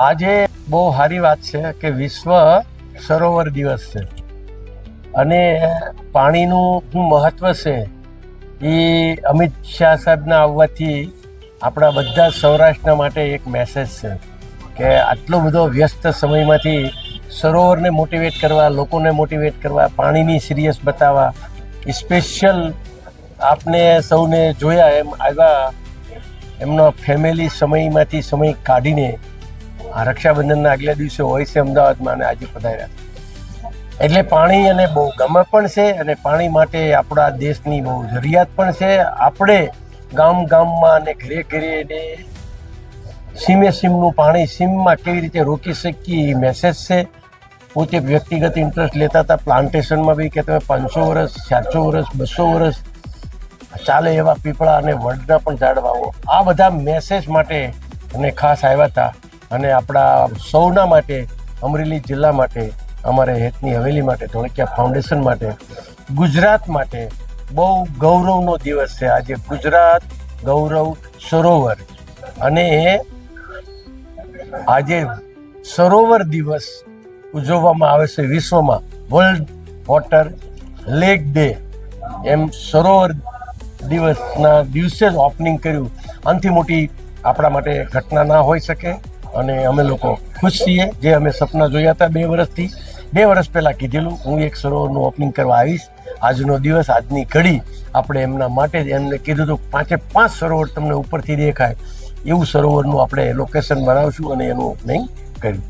આજે બહુ સારી વાત છે કે વિશ્વ સરોવર દિવસ છે અને પાણીનું શું મહત્વ છે એ અમિત શાહ સાહેબના આવવાથી આપણા બધા સૌરાષ્ટ્રના માટે એક મેસેજ છે કે આટલો બધો વ્યસ્ત સમયમાંથી સરોવરને મોટિવેટ કરવા, લોકોને મોટિવેટ કરવા, પાણીની સિરિયસ બતાવવા, સ્પેશિયલ આપને સૌને જોયા એમ આવ્યા એમનો ફેમિલી સમયમાંથી સમય કાઢીને આ રક્ષાબંધનના આગલા દિવસે હોય છે અમદાવાદમાં અને આજે પધાર્યા. એટલે પાણી અને બહુ ગમે પણ છે અને પાણી માટે આપણા દેશની બહુ જરૂરિયાત પણ છે. આપણે ગામ ગામમાં અને ઘરે ઘરે ને સીમે સીમનું પાણી સીમમાં કેવી રીતે રોકી શકીએ એ મેસેજ છે. પોતે વ્યક્તિગત ઇન્ટરેસ્ટ લેતા હતા પ્લાન્ટેશનમાં બી કે તમે 500 વર્ષ, 400 વર્ષ, 200 વર્ષ ચાલે એવા પીપળા અને વડના પણ ઝાડ વાવો. આ બધા મેસેજ માટે અને ખાસ આવ્યા હતા અને આપણા સૌના માટે, અમરેલી જિલ્લા માટે, અમારે હેતની હવેલી માટે, ધોળકિયા ફાઉન્ડેશન માટે, ગુજરાત માટે બહુ ગૌરવનો દિવસ છે આજે. ગુજરાત ગૌરવ સરોવર અને આજે સરોવર દિવસ ઉજવવામાં આવે છે વિશ્વમાં. વર્લ્ડ વોટર લેક ડે એમ સરોવર દિવસના દિવસે જ ઓપનિંગ કર્યું. આનાથી મોટી આપણા માટે ઘટના ના હોઈ શકે અને અમે લોકો ખુશ છીએ. જે અમે સપના જોયા હતા 2 વર્ષથી, 2 વર્ષ પહેલાં કીધેલું હું એક સરોવરનું ઓપનિંગ કરવા આવીશ. આજનો દિવસ, આજની ઘડી આપણે એમના માટે જ એમને કીધું હતું 5 સરોવર તમને ઉપરથી દેખાય એવું સરોવરનું આપણે લોકેશન બનાવશું અને એનું ઓપનિંગ કર્યું.